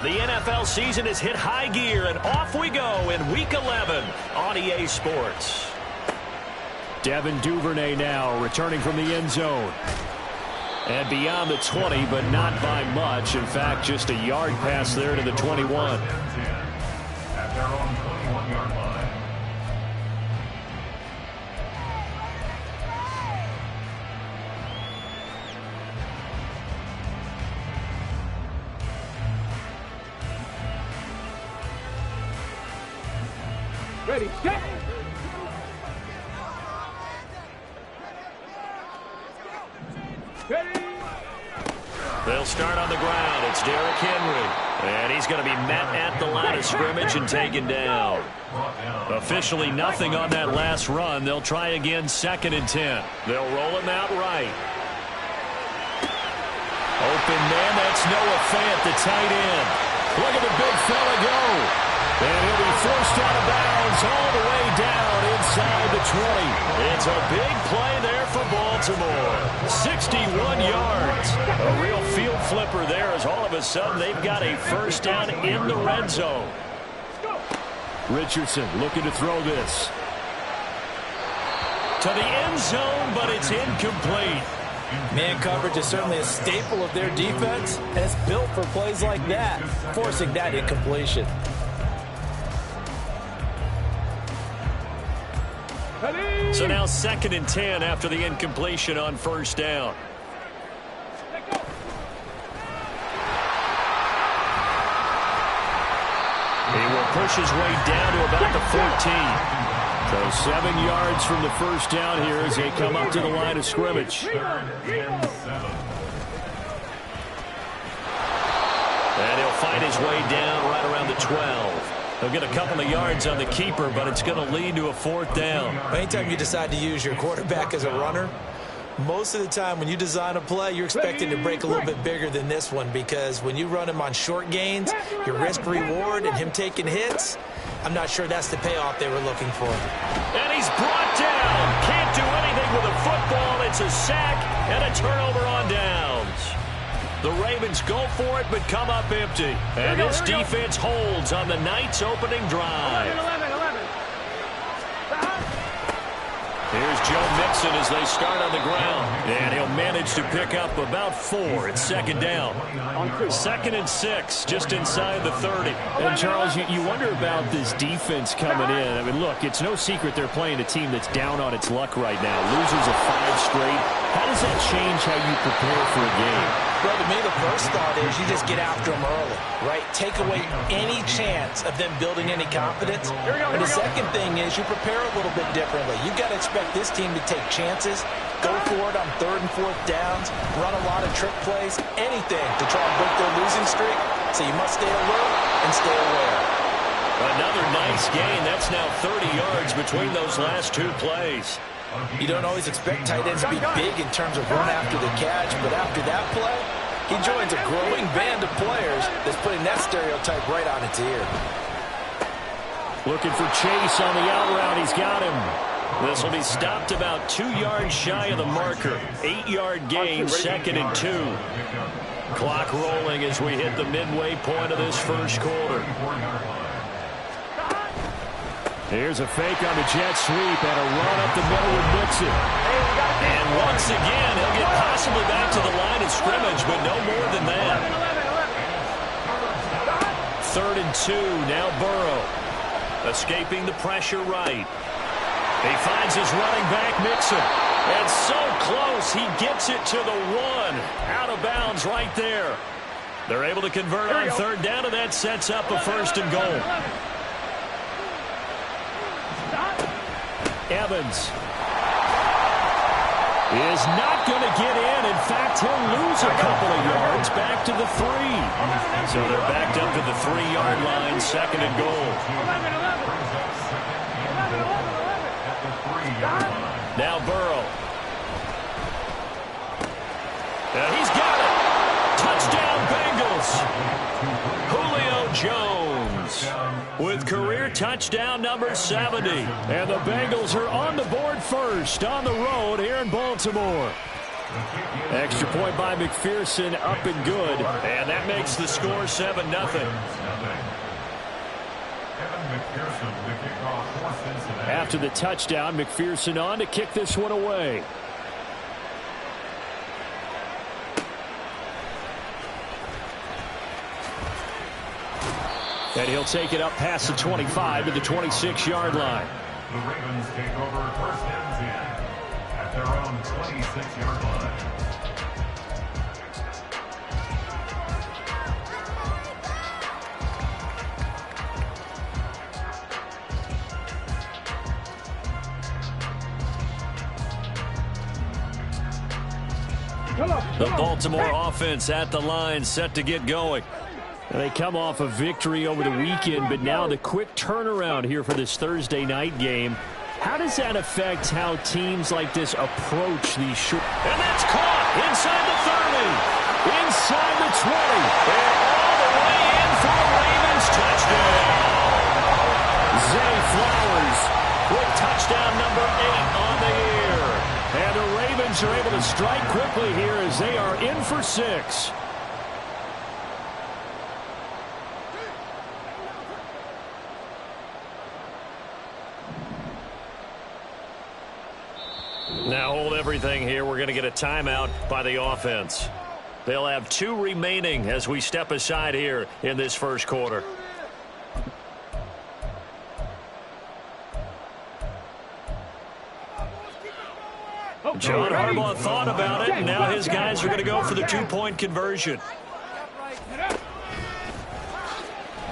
The NFL season has hit high gear, and off we go in Week 11 on EA Sports. Devin Duvernay now returning from the end zone. And beyond the 20, but not by much. In fact, just a yard pass there to the 21. At their own 21-yard line. Ready, set. Ready. They'll start on the ground. It's Derrick Henry. And he's going to be met at the line of scrimmage and taken down. Officially nothing on that last run. They'll try again 2nd and 10. They'll roll him out right. Open man, that's Noah Fant, the tight end. Look at the big fella go. And he'll be forced out of bounds all the way down inside the 20. It's a big play there for Baltimore. 61 yards. A real field flipper there as all of a sudden they've got a first down in the red zone. Richardson looking to throw this. To the end zone, but it's incomplete. Man coverage is certainly a staple of their defense, and it's built for plays like that, forcing that incompletion. So now 2nd and 10 after the incompletion on first down. He will push his way down to about the 14. So 7 yards from the first down here as they come up to the line of scrimmage. And he'll find his way down right around the 12. He'll get a couple of yards on the keeper, but it's going to lead to a 4th down. Anytime you decide to use your quarterback as a runner, most of the time when you design a play, you're expecting to break a little bit bigger than this one, because when you run him on short gains, your risk-reward and him taking hits, I'm not sure that's the payoff they were looking for. And he's brought down. Can't do anything with a football. It's a sack and a turnover on downs. The Ravens go for it, but come up empty. And this defense holds on the night's opening drive. 11. Here's Joe Mixon as they start on the ground. And he'll manage to pick up about 4. It's 2nd down. 2nd and 6, just inside the 30. And, Charles, you wonder about this defense coming in. I mean, look, it's no secret they're playing a team that's down on its luck right now. Losers of 5 straight. How does that change how you prepare for a game? Well, to me, the first thought is you just get after them early, right? Take away any chance of them building any confidence. And the second thing is you prepare a little bit differently. You've got to expect this team to take chances, go for it on 3rd and 4th downs, run a lot of trick plays, anything to try and break their losing streak. So you must stay alert and stay aware. Another nice gain. That's now 30 yards between those last 2 plays. You don't always expect tight ends to be big in terms of run after the catch, but after that play, he joins a growing band of players that's putting that stereotype right on its ear. Looking for Chase on the out route. He's got him. This will be stopped about 2 yards shy of the marker. 8-yard gain, 2nd and 2. Clock rolling as we hit the midway point of this first quarter. Here's a fake on the jet sweep and a run up the middle with Mixon. And once again, he'll get possibly back to the line of scrimmage, but no more than that. 3rd and 2, now Burrow. Escaping the pressure right. He finds his running back, Mixon. And so close, he gets it to the 1. Out of bounds right there. They're able to convert on 3rd down, and that sets up a 1st and goal. Evans is not going to get in. In fact, he'll lose a couple of yards back to the 3. So they're backed up to the 3-yard line, 2nd and goal. Now Burrow. And he's got it. Touchdown Bengals. Julio Jones with career touchdown number 70. And the Bengals are on the board first on the road here in Baltimore. Extra point by McPherson, up and good. And that makes the score 7-0. After the touchdown, McPherson on to kick this one away. And he'll take it up past the 25 to the 26-yard line. The Ravens take over first and 10 at their own 26-yard line. The Baltimore offense at the line, set to get going. They come off a victory over the weekend, but now the quick turnaround here for this Thursday night game. How does that affect how teams like this approach these short? And that's caught inside the 30, inside the 20, and all the way in for the Ravens touchdown. Zay Flowers with touchdown number 8 on the year. And the Ravens are able to strike quickly here as they are in for 6. Now hold everything here. We're going to get a timeout by the offense. They'll have 2 remaining as we step aside here in this first quarter. John Harbaugh thought about it, and now his guys are going to go for the 2-point conversion.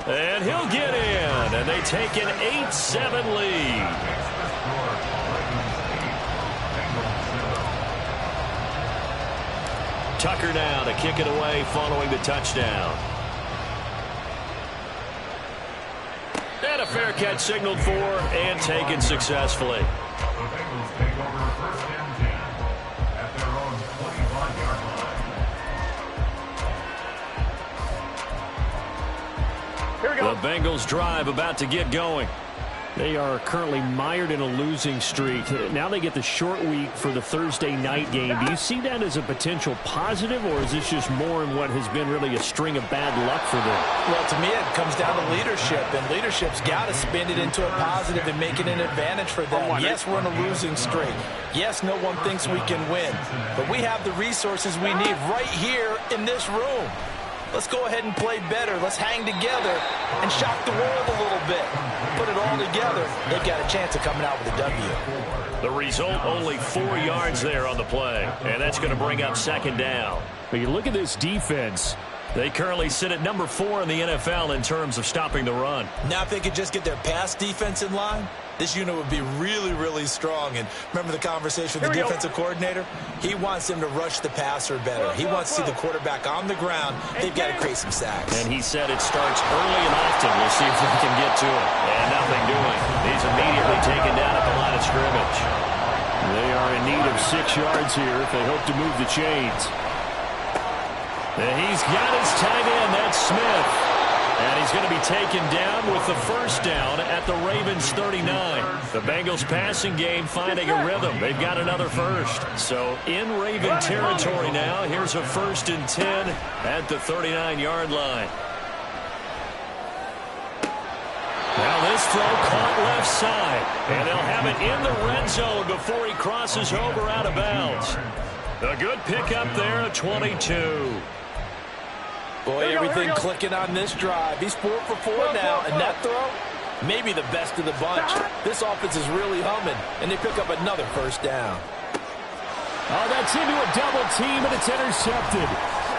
And he'll get in, and they take an 8-7 lead. Tucker now to kick it away following the touchdown. And a fair catch signaled for and taken successfully. The Bengals take over first and 10 at their own 25-yard line. Here we go. The Bengals drive about to get going. They are currently mired in a losing streak. Now they get the short week for the Thursday night game. Do you see that as a potential positive, or is this just more in what has been really a string of bad luck for them? Well, to me, it comes down to leadership, and leadership's got to spin it into a positive and make it an advantage for them. Yes, we're in a losing streak. Yes, no one thinks we can win, but we have the resources we need right here in this room. Let's go ahead and play better. Let's hang together and shock the world a little bit. Put it all together. They've got a chance of coming out with a W. The result, only 4 yards there on the play, and that's going to bring up second down. But you look at this defense. They currently sit at number 4 in the NFL in terms of stopping the run. Now if they could just get their pass defense in line, this unit would be really, really strong. And remember the conversation with the defensive coordinator? He wants them to rush the passer better. He wants to see the quarterback on the ground. They've got to create some sacks. And he said it starts early and often. We'll see if they can get to it. And nothing doing. He's immediately taken down at the line of scrimmage. They are in need of 6 yards here if they hope to move the chains. And he's got his tight end. That's Smith. And he's going to be taken down with the first down at the Ravens 39. The Bengals passing game finding a rhythm. They've got another first. So in Raven territory now. Here's a 1st and 10 at the 39-yard line. Now this throw caught left side. And they'll have it in the red zone before he crosses over out of bounds. A good pickup there at 22. Boy, everything clicking on this drive. He's 4 for 4 now, and that throw, maybe the best of the bunch. This offense is really humming, and they pick up another first down. Oh, that's into a double team, and it's intercepted.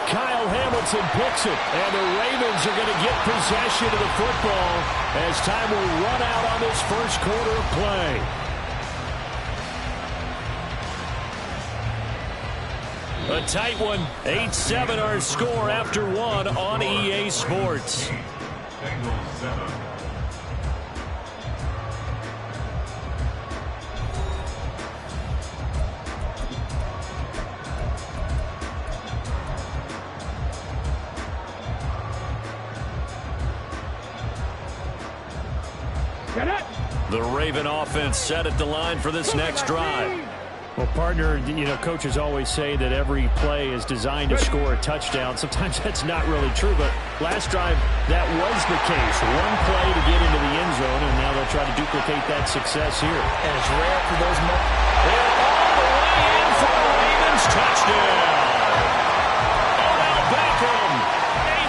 Kyle Hamilton picks it, and the Ravens are going to get possession of the football as time will run out on this first quarter of play. A tight one, 8-7 our score after 1 on EA Sports. Bengals 7. The Raven offense set at the line for this next drive. Well, partner, coaches always say that every play is designed to score a touchdown. Sometimes that's not really true, but last drive, that was the case. One play to get into the end zone, and now they'll try to duplicate that success here. And it's rare for those moments. And all the way in for the Ravens touchdown. Odell Beckham,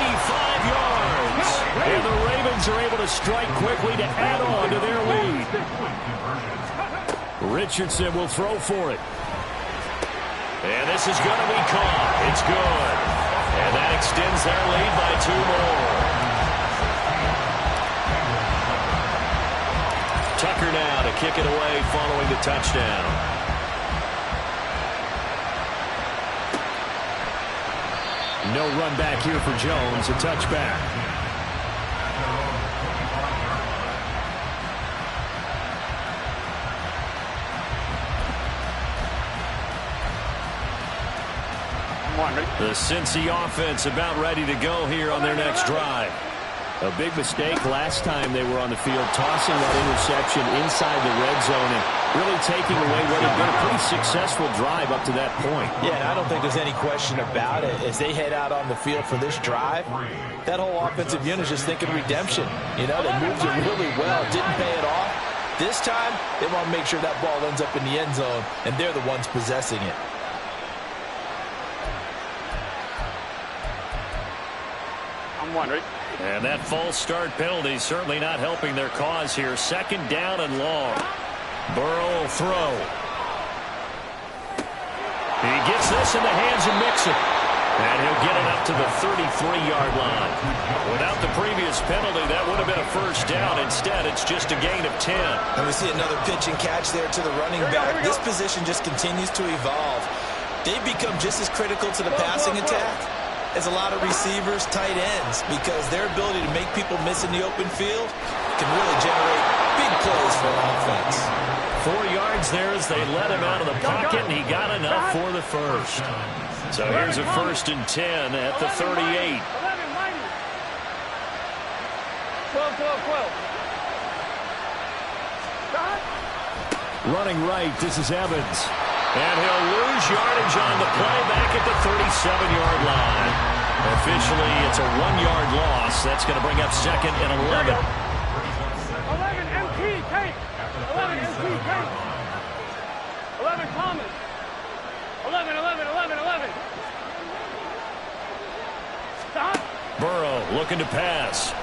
85 yards. And the Ravens are able to strike quickly to add on to their lead. Richardson will throw for it. And this is going to be caught. It's good. And that extends their lead by 2 more. Tucker now to kick it away following the touchdown. No run back here for Jones. A touchback. The Cincy offense about ready to go here on their next drive. A big mistake last time they were on the field, tossing that interception inside the red zone and really taking away what had been a pretty successful drive up to that point. Yeah, and I don't think there's any question about it. As they head out on the field for this drive, that whole offensive unit is just thinking redemption. They moved it really well, didn't pay it off. This time, they want to make sure that ball ends up in the end zone, and they're the ones possessing it. And that false start penalty certainly not helping their cause here. 2nd down and long. Burrow will throw. He gets this in the hands of Mixon. And he'll get it up to the 33-yard line. Without the previous penalty, that would have been a first down. Instead, it's just a gain of 10. And we see another pitch and catch there to the running back. This position just continues to evolve. They've become just as critical to the passing attack as a lot of receivers, tight ends, because their ability to make people miss in the open field can really generate big plays for an offense. 4 yards there as they let him out of the pocket, and he got enough for the first. So here's a 1st and 10 at the 38. 12. Running right, this is Evans. And he'll lose yardage on the play back at the 37-yard line. Officially, it's a 1-yard loss. That's going to bring up 2nd and 11. 11 MT, take. 11 MT, take. 11 Thomas. 11. Stop. Burrow looking to pass.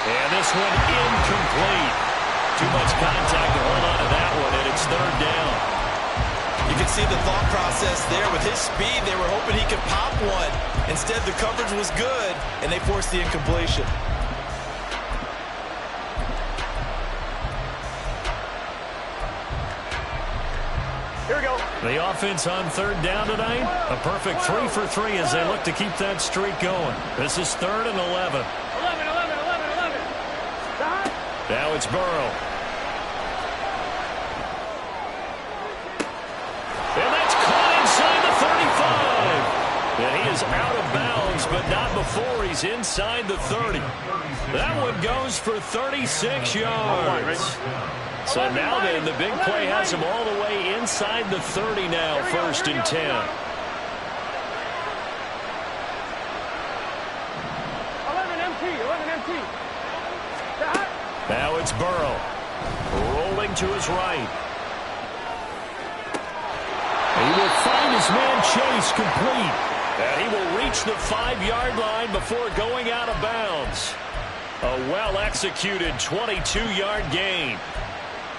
And this one incomplete. Too much contact to hold on to that one, and it's 3rd down. You can see the thought process there. With his speed, they were hoping he could pop one. Instead, the coverage was good, and they forced the incompletion. Here we go. The offense on 3rd down tonight. A perfect 3 for 3 as they look to keep that streak going. This is 3rd and 11. 11. Stop. Now it's Burrow. And that's caught inside the 35. And he is out of bounds, but not before he's inside the 30. That one goes for 36 yards. So now then, the big play has him all the way inside the 30 now, 1st and 10. 11 MT. Stop. Now it's Burrow. Rolling to his right. He will find his man Chase complete. And he will reach the 5-yard line before going out of bounds. A well-executed 22-yard gain.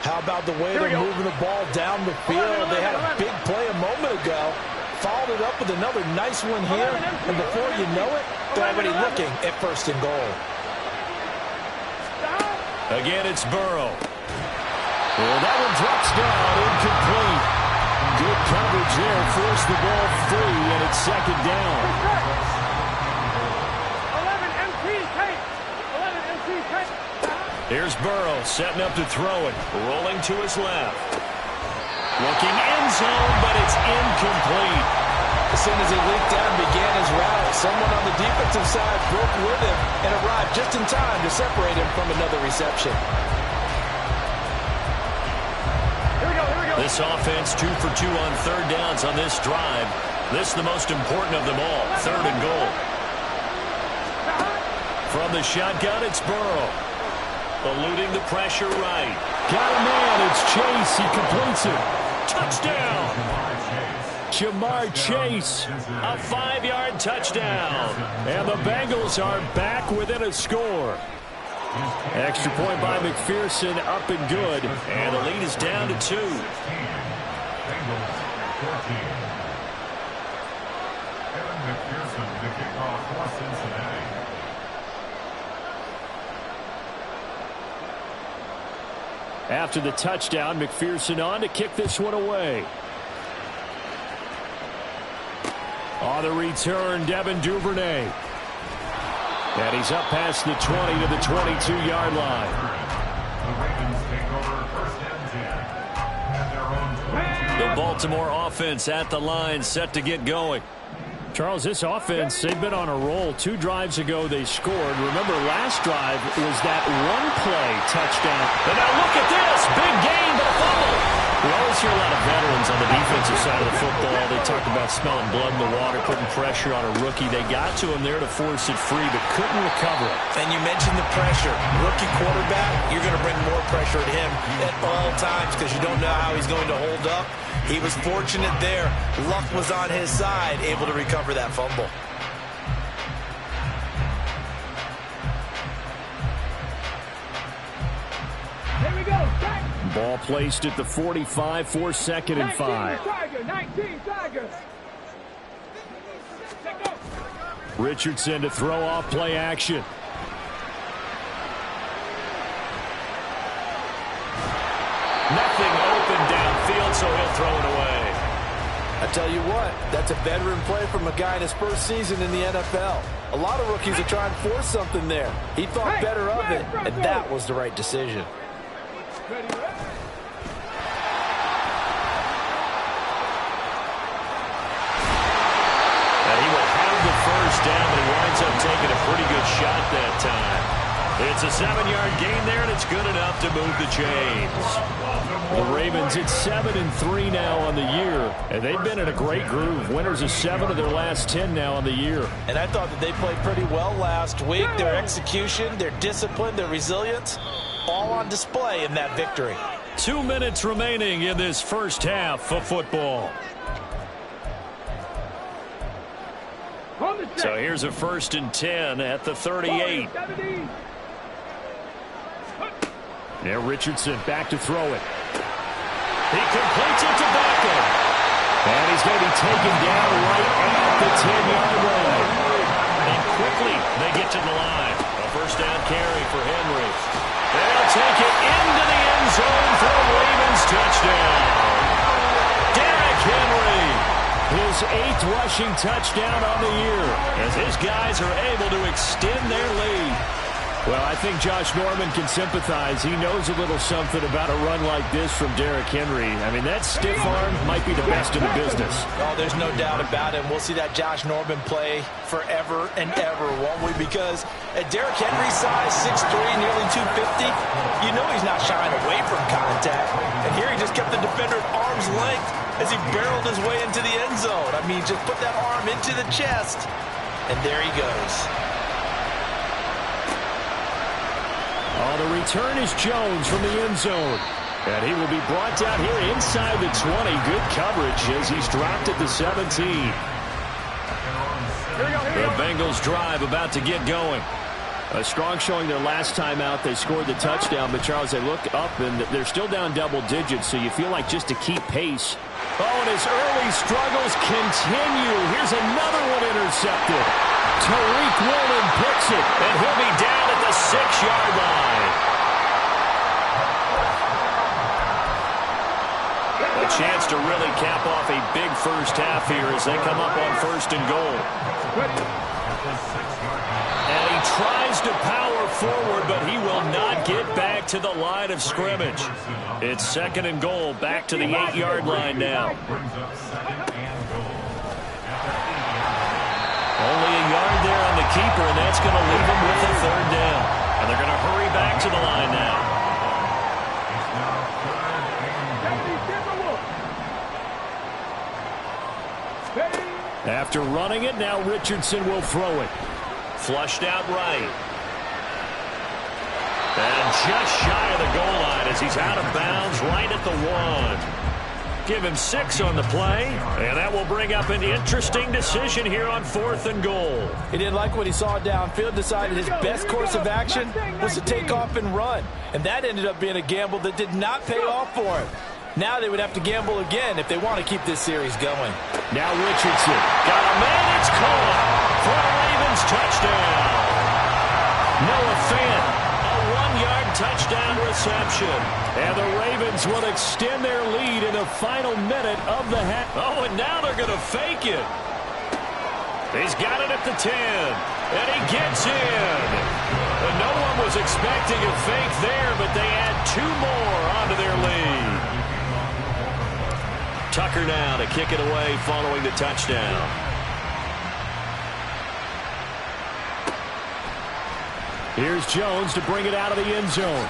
How about the way they're moving the ball down the field? They had a big play a moment ago. Followed it up with another nice one here. And before you know it, they're already looking at 1st and goal. Again, it's Burrow. And that one drops down, incomplete. Good coverage there, forced the ball free, and it's 2nd down. 11 MT, take. 11 MT, take. Here's Burrow setting up to throw it. Rolling to his left. Looking end zone, but it's incomplete. As soon as he leaped down and began his route, someone on the defensive side broke with him and arrived just in time to separate him from another reception. This offense 2 for 2 on third downs on this drive. This is the most important of them all, 3rd and goal. From the shotgun, it's Burrow. Eluding the pressure right. Got a man, it's Chase. He completes it. Touchdown! Jamar Chase, a 5-yard touchdown. And the Bengals are back within a score. Extra point by McPherson, up and good. And the lead is down to 2. Bengals 14. Kevin McPherson, the kickoff for Cincinnati. After the touchdown, McPherson on to kick this one away. On the return, Devin Duvernay. And he's up past the 20 to the 22-yard line. The Ravens take over 1st and 10 at their own 22. The Baltimore offense at the line, set to get going. Charles, this offense, they've been on a roll. 2 drives ago, they scored. Remember, last drive was that one-play touchdown. And now look at this. Big gain, but a fumble. We always hear a lot of veterans on the defensive side of the football. They talk about smelling blood in the water, putting pressure on a rookie. They got to him there to force it free, but couldn't recover it. And you mentioned the pressure. Rookie quarterback, you're going to bring more pressure at him at all times because you don't know how he's going to hold up. He was fortunate there. Luck was on his side, able to recover that fumble. Here we go. Ball placed at the 45 for 2nd and 5. 19 Tigers. Richardson to throw off play action. Nothing open downfield, so he'll throw it away. I tell you what, that's a veteran play from a guy in his first season in the NFL. A lot of rookies are trying to force something there. He thought better of it, and that was the right decision. And he will have the first down, but he winds up taking a pretty good shot that time. It's a 7-yard gain there, and it's good enough to move the chains. The Ravens, it's 7-3 now on the year, and they've been in a great groove. Winners of 7 of their last 10 now on the year. And I thought that they played pretty well last week. Their execution, their discipline, their resilience, all on display in that victory. 2 minutes remaining in this first half of football. So here's a 1st and 10 at the 38. Now Richardson back to throw it. He completes it to Beckham. And he's going to be taken down right at the 10-yard line. And quickly they get to the line. A first down carry for Henry. They'll take it into the end zone for a Ravens touchdown. Derrick Henry, his 8th rushing touchdown on the year, as his guys are able to extend their lead. Well, I think Josh Norman can sympathize. He knows a little something about a run like this from Derrick Henry. I mean, that stiff arm might be the best in the business. Oh, there's no doubt about it. We'll see that Josh Norman play forever and ever, won't we? Because at Derrick Henry's size, 6'3", nearly 250, you know he's not shying away from contact. And here he just kept the defender at arm's length as he barreled his way into the end zone. I mean, just put that arm into the chest, and there he goes. Oh, the return is Jones from the end zone. And he will be brought down here inside the 20. Good coverage as he's dropped at the 17. The Bengals drive about to get going. A strong showing their last time out. They scored the touchdown, but Charles, they look up and they're still down double digits, so you feel like just to keep pace. Oh, and his early struggles continue. Here's another one intercepted. Tariq Woolen picks it, and he'll be down at the 6-yard line. A chance to really cap off a big first half here as they come up on 1st and goal. And he tries to power forward, but he will not get back to the line of scrimmage. It's 2nd and goal, back to the 8-yard line now. Only a yard there on the keeper, and that's going to leave him with a 3rd down. And they're going to hurry back to the line now. After running it, now Richardson will throw it. Flushed out right. And just shy of the goal line as he's out of bounds right at the 1. Give him 6 on the play, and that will bring up an interesting decision here on 4th and goal. He didn't like what he saw downfield, decided his best course of action was to take off and run. And that ended up being a gamble that did not pay off for him. Now they would have to gamble again if they want to keep this series going. Now Richardson. Got a man, it's caught for a Ravens touchdown. Noah Fant, a 1-yard touchdown reception. And the Ravens will extend their lead in the final minute of the half. Oh, and now they're going to fake it. He's got it at the 10, and he gets in. And no one was expecting a fake there, but they add 2 more onto their lead. Tucker now to kick it away following the touchdown. Here's Jones to bring it out of the end zone.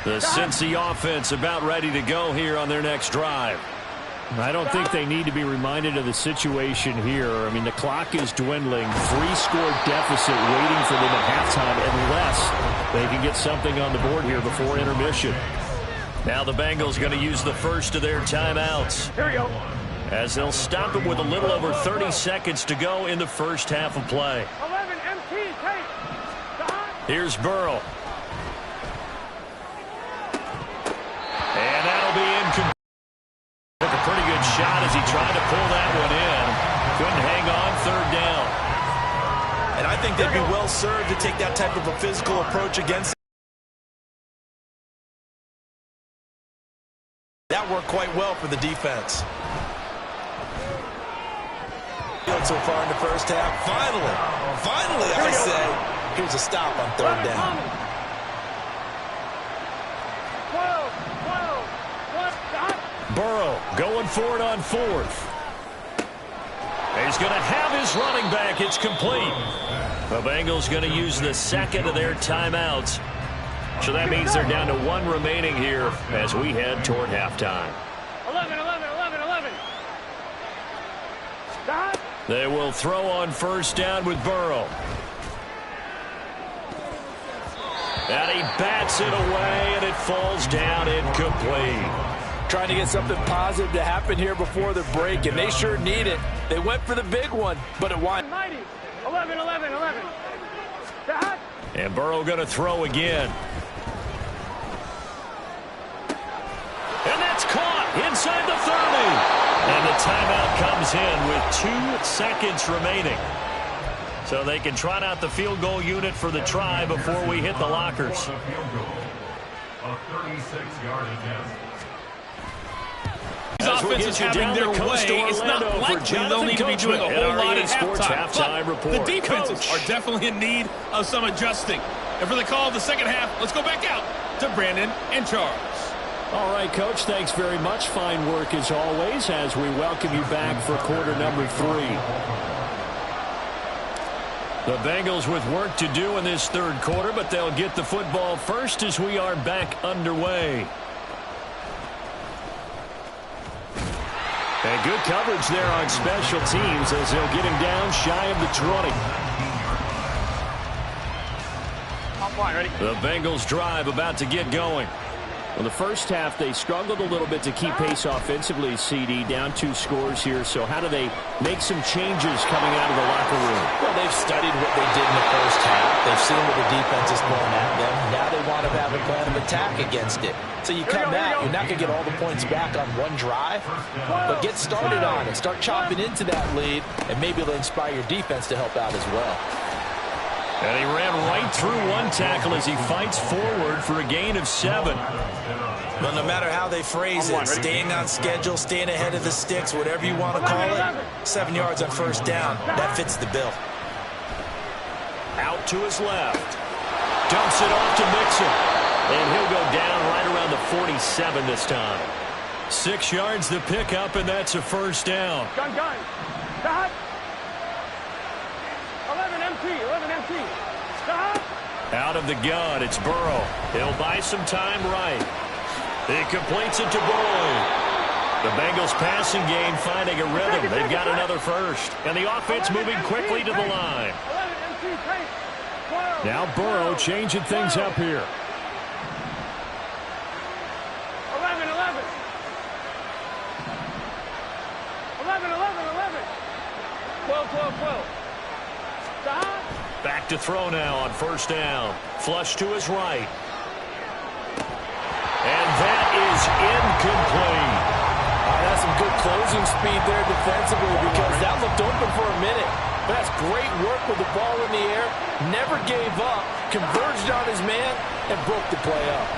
The Cincy offense about ready to go here on their next drive. I don't think they need to be reminded of the situation here. I mean, the clock is dwindling. 3-score deficit waiting for them at halftime unless they can get something on the board here before intermission. Now the Bengals going to use the first of their timeouts. Here we go. As they'll stop it with a little over 30 seconds to go in the first half of play. 11 MT, take. Here's Burrow. And that'll be incomplete. Took a pretty good shot as he tried to pull that one in. Couldn't hang on 3rd down. And I think they'd be well served to take that type of a physical approach against. That worked quite well for the defense. So far in the first half. Finally, I say, here's a stop on 3rd down. 12, Burrow going for it on 4th. He's going to have his running back. It's complete. The Bengals going to use the second of their timeouts. So that means they're down to 1 remaining here as we head toward halftime. 11. Stop. They will throw on 1st down with Burrow. And he bats it away, and it falls down incomplete. Trying to get something positive to happen here before the break, and they sure need it. They went for the big one, but it won. 11. Stop. And Burrow going to throw again. And that's caught inside the 30. And the timeout comes in with 2 seconds remaining. So they can trot out the field goal unit for the try before we hit the lockers. A 36-yard attempt. These offenses having their way. It's not likely they'll need to be doing a whole lot at halftime. But the defenses are definitely in need of some adjusting. And for the call of the second half, let's go back out to Brandon and Charles. All right, Coach, thanks very much. Fine work as always as we welcome you back for quarter number 3. The Bengals with work to do in this 3rd quarter, but they'll get the football first as we are back underway. And good coverage there on special teams as they'll get him down shy of the 20. Ready? The Bengals drive about to get going. Well, the first half, they struggled a little bit to keep pace offensively, CD, down 2 scores here. So how do they make some changes coming out of the locker room? Well, they've studied what they did in the first half. They've seen what the defense is throwing at them. Now they want to have a plan of attack against it. So you come out, you're not going to get all the points back on one drive, but get started on it. Start chopping into that lead, and maybe it'll inspire your defense to help out as well. And he ran right through 1 tackle as he fights forward for a gain of 7. Well, no matter how they phrase it, staying on schedule, staying ahead of the sticks, whatever you want to call it, 7 yards on 1st down, that fits the bill. Out to his left. Dumps it off to Mixon. And he'll go down right around the 47 this time. 6 yards the pickup, and that's a first down. Gun. Stop. 11 MT. Stop. Out of the gun, it's Burrow. He'll buy some time right. He completes it to Boyd. The Bengals passing game finding a rhythm. They've got another first. And the offense moving quickly to the line. Now Burrow changing things up here. 11. 12. Stop. Back to throw now on first down. Flush to his right. And that is incomplete. That's some good closing speed there defensively because that looked open for a minute. But that's great work with the ball in the air. Never gave up. Converged on his man and broke the play up.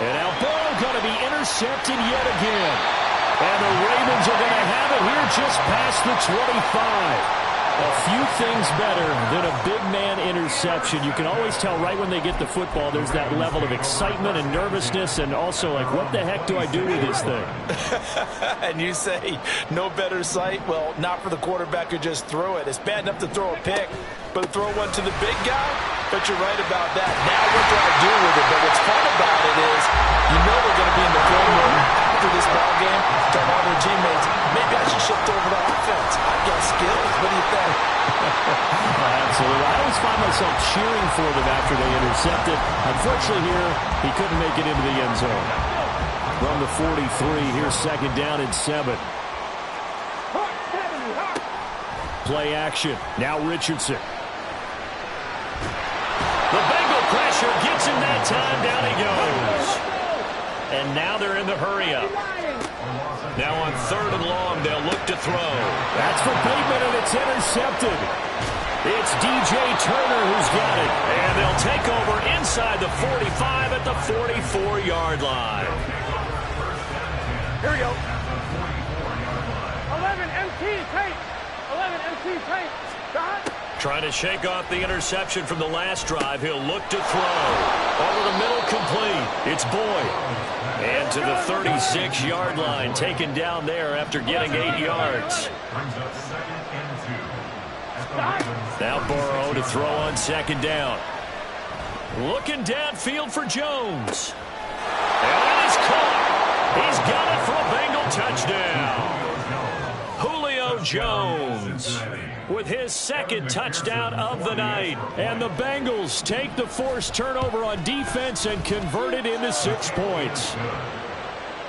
And now Burrow going to be intercepted yet again. And the Ravens are going to have it here just past the 25. A few things better than a big man interception. You can always tell right when they get the football, there's that level of excitement and nervousness and also like, what the heck do I do with this thing? And you say, no better sight? Well, not for the quarterback who just threw it. It's bad enough to throw a pick, but to throw one to the big guy? But you're right about that. Now what do I do with it? But what's fun about it is you know they're going to be in the film room after this ball game. Tell all their teammates, maybe I should shift over to offense. I've got skills. What do you think? Absolutely. I always find myself cheering for them after they intercept it. Unfortunately here, he couldn't make it into the end zone. From the 43, here's second down and 7. Play action. Now Richardson. The Bengal pressure gets him that time. Down he goes. And now they're in the hurry-up. Now on 3rd and long, they'll look to throw. That's for Bateman, and it's intercepted. It's DJ Turner who's got it. And they'll take over inside the 45 at the 44-yard line. Here we go. 11 MT tape. Stop. Trying to shake off the interception from the last drive. He'll look to throw. Over the middle, complete. It's Boyd. And to the 36-yard line, taken down there after getting 8 yards. Now Burrow to throw on second down. Looking downfield for Jones. And he's caught. He's got it for a Bengal touchdown. Julio Jones with his second touchdown of the night. And the Bengals take the forced turnover on defense and convert it into 6 points.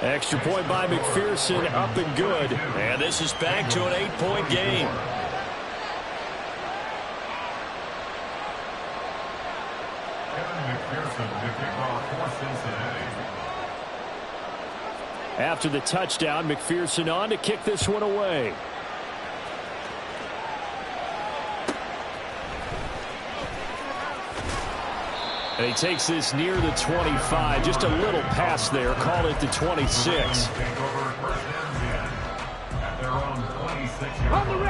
Extra point by McPherson, up and good. And this is back to an 8-point game. After the touchdown, McPherson on to kick this one away. And he takes this near the 25. Just a little pass there. Call it the 26.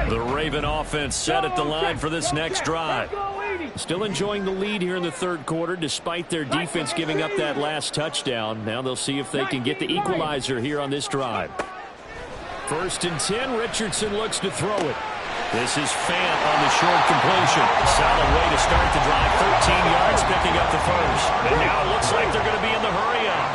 The Raven offense set at the line for this next drive. Still enjoying the lead here in the third quarter despite their defense giving up that last touchdown. Now they'll see if they can get the equalizer here on this drive. 1st and 10. Richardson looks to throw it. This is Fant on the short completion. Solid way to start the drive. 13 yards, picking up the first. And now it looks like they're going to be in the hurry-up.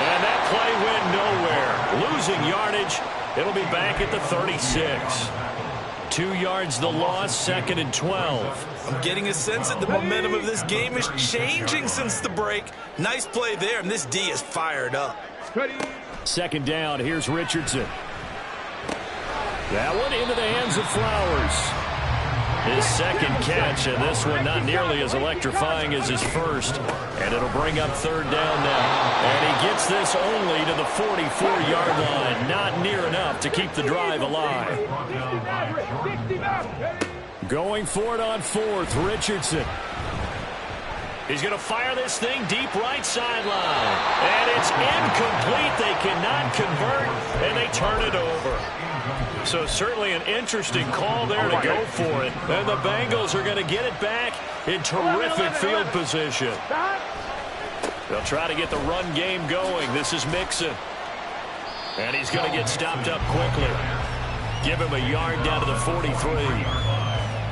And that play went nowhere. Losing yardage. It'll be back at the 36. 2 yards the loss, 2nd and 12. I'm getting a sense that the momentum of this game is changing since the break. Nice play there, and this D is fired up. Second down, here's Richardson. That one into the hands of Flowers. His second catch, and this one not nearly as electrifying as his first. And it'll bring up 3rd down now. And he gets this only to the 44-yard line. Not near enough to keep the drive alive. Going for it on 4th, Richardson. He's going to fire this thing deep right sideline. And it's incomplete. They cannot convert, and they turn it over. So certainly an interesting call there to go for it. And the Bengals are going to get it back in terrific field position. They'll try to get the run game going. This is Mixon. And he's going to get stopped up quickly. Give him a yard down to the 43.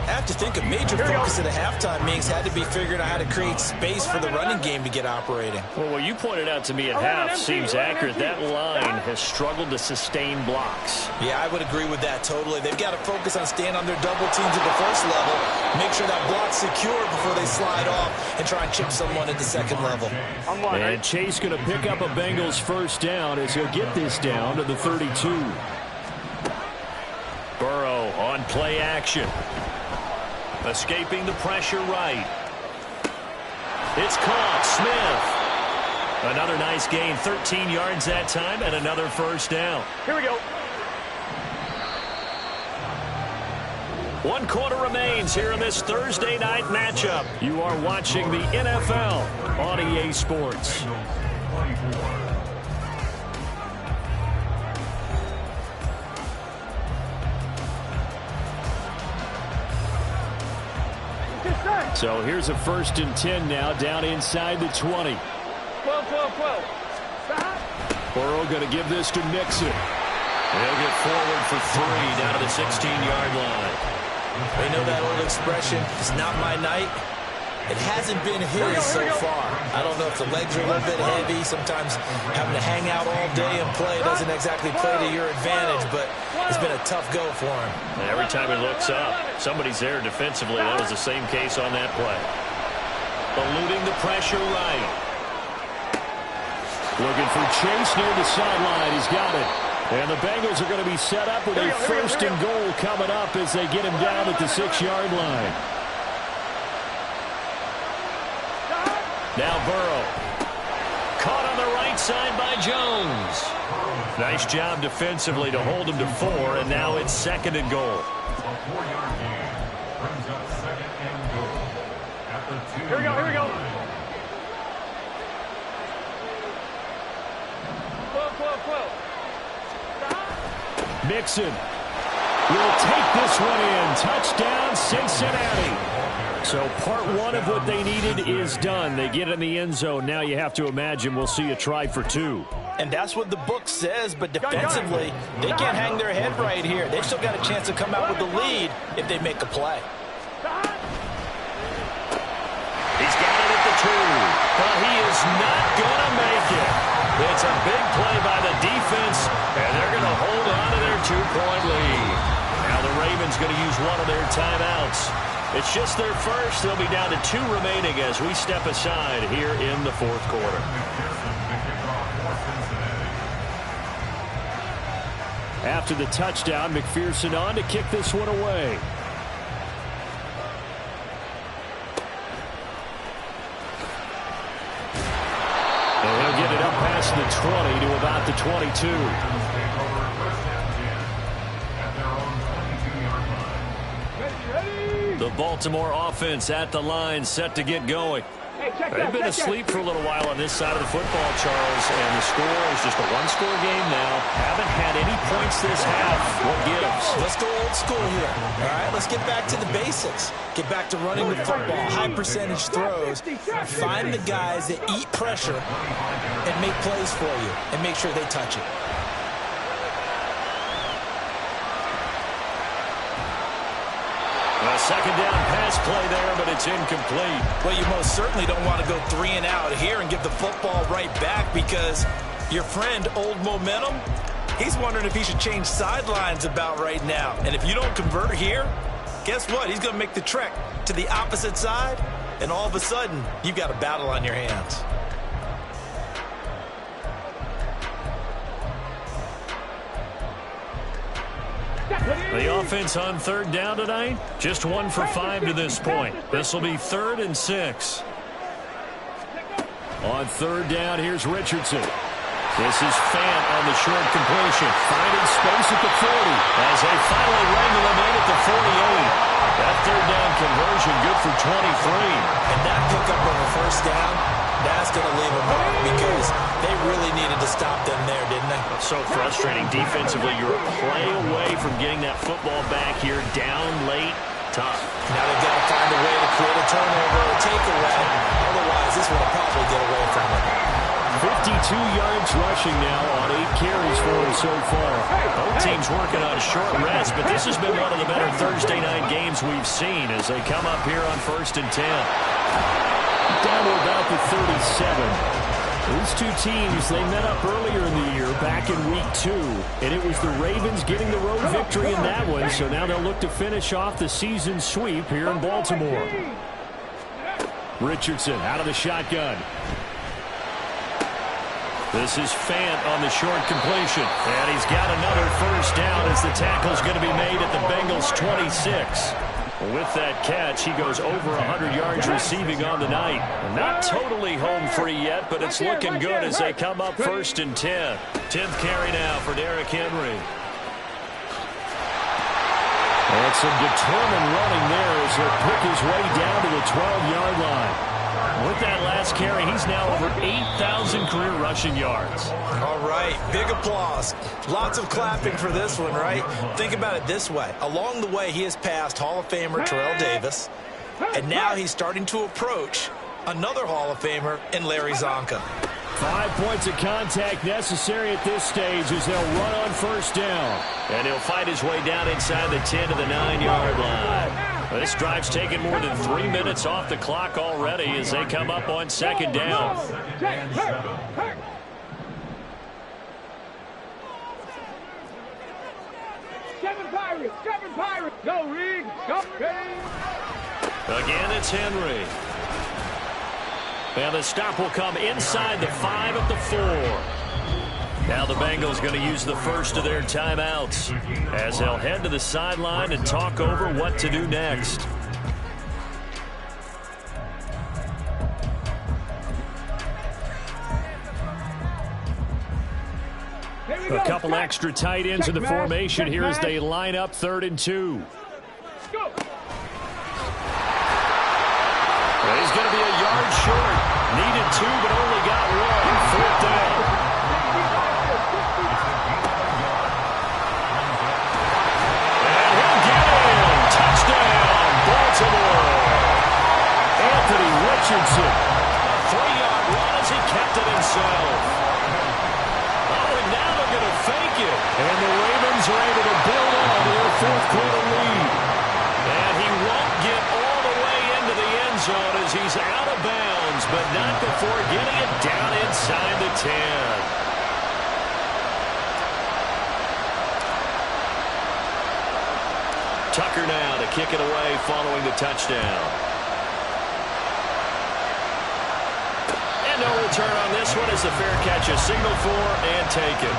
I have to think a major focus at a halftime means had to be figuring out how to create space for the running game to get operating. Well, what you pointed out to me at half seems accurate. That line has struggled to sustain blocks. Yeah, I would agree with that totally. They've got to focus on staying on their double teams at the first level, make sure that block's secure before they slide off and try and chip someone at the second level. And Chase going to pick up a Bengals first down as he'll get this down to the 32. Burrow on play action. Escaping the pressure right. It's caught. Smith. Another nice gain. 13 yards that time and another first down. Here we go. 1 quarter remains here in this Thursday night matchup. You are watching the NFL on EA Sports. So here's a 1st and 10 now, down inside the 20. 12. Burrow going to give this to Mixon. He'll get forward for 3 down to the 16-yard line. They know that old expression, it's not my night. It hasn't been his so far. I don't know if the legs are a little bit heavy. Sometimes having to hang out all day and play doesn't exactly play to your advantage, but it's been a tough go for him. Every time he looks up, somebody's there defensively. That was the same case on that play. Eluding the pressure right. Looking for Chase near the sideline. He's got it. And the Bengals are going to be set up with a 1st and goal coming up as they get him down at the 6-yard line. Now Burrow. Caught on the right side by Jones. Nice job defensively to hold him to 4, and now it's 2nd and goal. A 4-yard gain brings up 2nd and goal at the 2. Here we go. 12. Mixon will take this one in. Touchdown, Cincinnati. So part 1 of what they needed is done. They get in the end zone. Now you have to imagine we'll see a try for 2. And that's what the book says, but defensively, they can't hang their head right here. They've still got a chance to come out with the lead if they make a play. He's got it at the 2, but he is not going to make it. It's a big play by the defense, and they're going to hold on to their 2-point lead. Now the Ravens going to use one of their timeouts. It's just their first. They'll be down to 2 remaining as we step aside here in the 4th quarter. After the touchdown, McPherson on to kick this one away. And he'll get it up past the 20 to about the 22. The Baltimore offense at the line, set to get going. They've been asleep for a little while on this side of the football, Charles, and the score is just a 1-score game now. Haven't had any points this half. What gives? Let's go old school here. All right, let's get back to the basics. Get back to running the football, high-percentage throws. Find the guys that eat pressure and make plays for you and make sure they touch it. A 2nd down pass play there, but it's incomplete. Well, you most certainly don't want to go 3 and out here and give the football right back because your friend, Old Momentum, he's wondering if he should change sidelines about right now. And if you don't convert here, guess what? He's going to make the trek to the opposite side, and all of a sudden, you've got a battle on your hands. The offense on 3rd down tonight, just 1 for 5 to this point. This will be 3rd and 6. On 3rd down, here's Richardson. This is Fant on the short completion, finding space at the 40 as they finally wrangle him in at the 48. That 3rd down conversion good for 23. And that pickup of a 1st down, that's going to leave a mark because they really needed to stop them there, didn't they? So frustrating defensively. You're a play away from getting that football back here, down late, tough. Now they've got to find a way to create a turnover or a takeaway. Otherwise, this will probably get away from them. yards rushing now on 8 carries for him so far. Both teams working on a short rest, but this has been one of the better Thursday night games we've seen as they come up here on 1st and 10. Down to about the 37. These two teams, they met up earlier in the year, back in week 2, and it was the Ravens getting the road victory in that one, so now they'll look to finish off the season sweep here in Baltimore. Richardson out of the shotgun. This is Fant on the short completion, and he's got another first down as the tackle's going to be made at the Bengals' 26. With that catch, he goes over 100 yards receiving on the night. Not totally home free yet, but it's looking good as they come up 1st and 10. 10th carry now for Derrick Henry. And some determined running there as he'll pick his way down to the 12-yard line. With that last carry, he's now over 8,000 career rushing yards. All right, big applause. Lots of clapping for this one, right? Think about it this way. Along the way, he has passed Hall of Famer Terrell Davis, and now he's starting to approach another Hall of Famer in Larry Zonka. 5 points of contact necessary at this stage as they'll run on first down. And he'll fight his way down inside the 10 to the 9-yard line. This drive's taken more than 3 minutes off the clock already as they come up on 2nd down. Seven Pirates, go Reed, go Again, it's Henry. And the stop will come inside the 5 at the 4. Now the Bengals going to use the first of their timeouts as they'll head to the sideline and talk over what to do next. A couple extra tight ends in the formation here as they line up 3rd and 2. He's going to be a yard short. Needed 2, but only got 1. 4th down. Anthony Richardson. 3-yard run as he kept it himself. Oh, and now they're going to fake it. And the Ravens are able to build on their 4th quarter lead. And he won't get all the way into the end zone as he's out of bounds, but not before getting it down inside the 10. Tucker now to kick it away following the touchdown. And no return on this one as the fair catch is signaled for and taken.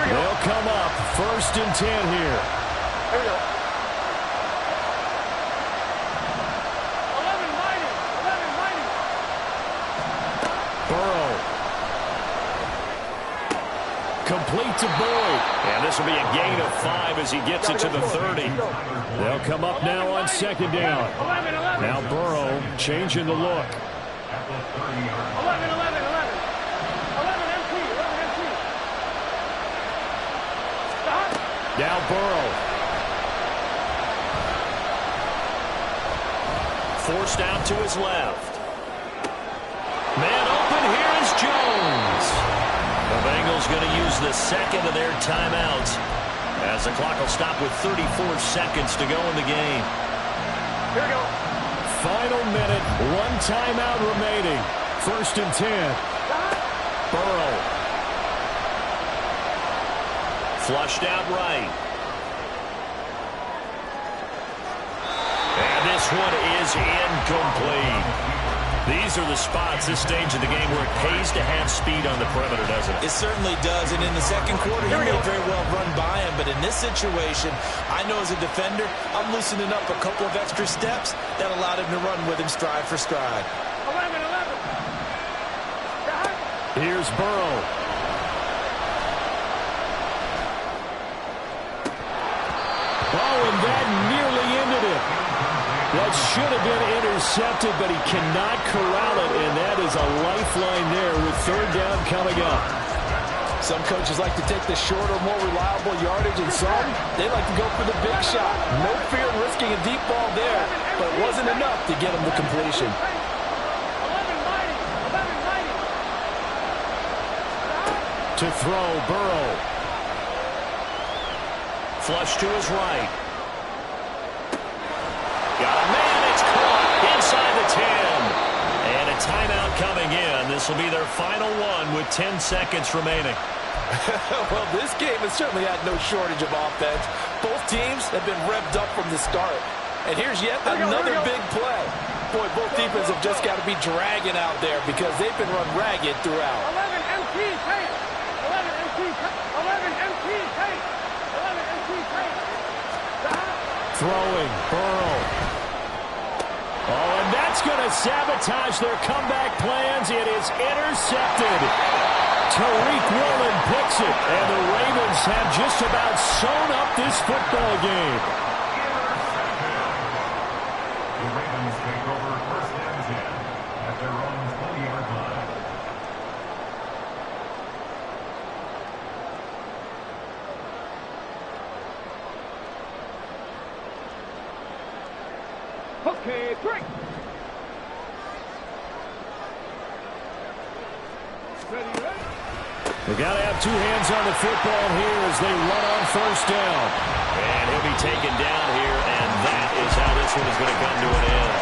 They'll come up 1st and 10 here. Here we go. 11 mighty. Burrow. Complete to Boyd. And this will be a gain of 5 as he gets it to the 30. They'll come up now on 2nd down. Now Burrow changing the look. 11 empty. Now Burrow. Forced out to his left. Man open, here is Jones. The Bengals going to use the second of their timeouts as the clock will stop with 34 seconds to go in the game. Here we go. Final minute, 1 timeout remaining. 1st and 10. Burrow. Flushed out right. And this one is incomplete. These are the spots, this stage of the game, where it pays to have speed on the perimeter, doesn't it? It certainly does, and in the second quarter, he may very well run by him, but in this situation, I know as a defender, I'm loosening up a couple of extra steps that allowed him to run with him stride for stride. 11. Here's Burrow. Oh, and that nearly ended it. That should have been intercepted, but he cannot corral it, and that is a lifeline there with 3rd down coming up. Some coaches like to take the shorter, more reliable yardage, and some, they like to go for the big shot. No fear in risking risking a deep ball there, but it wasn't enough to get him the completion. 11-90. To throw, Burrow. Flush to his right. Got a man, it's caught inside the 10. And a timeout coming in. This will be their final one with 10 seconds remaining. Well, this game has certainly had no shortage of offense. Both teams have been revved up from the start. And here's yet another big play. Boy, both defenses have just got to be dragging out there because they've been run ragged throughout. 11 MT tape. 11 MT tape. 11 MT tape. 11 MT tape. Throwing, Burrow. Oh, and that's going to sabotage their comeback plans. It is intercepted. Tariq Woolen picks it, and the Ravens have just about sewn up this football game. The Ravens take over first and 10 at their own 20-yard line. Okay, break. Ready, ready. They got to have two hands on the football here as they run on first down. And he'll be taken down here, and that is how this one is going to come to an end.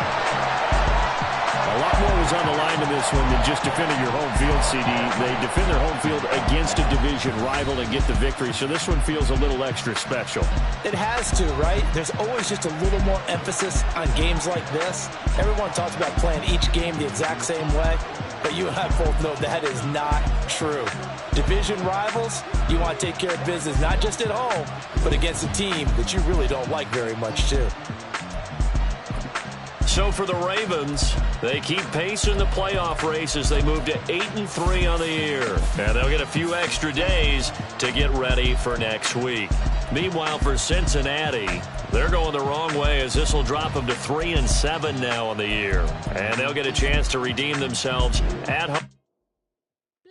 A lot more was on the line in this one than just defending your home field, CD. They defend their home field against a division rival and get the victory, so this one feels a little extra special. It has to, right? There's always just a little more emphasis on games like this. Everyone talks about playing each game the exact same way, but you and I both know that is not true. Division rivals, you want to take care of business not just at home, but against a team that you really don't like very much, too. So for the Ravens, they keep pace in the playoff race as they move to 8-3 on the year. And they'll get a few extra days to get ready for next week. Meanwhile, for Cincinnati, they're going the wrong way as this will drop them to 3-7 now on the year. And they'll get a chance to redeem themselves at home.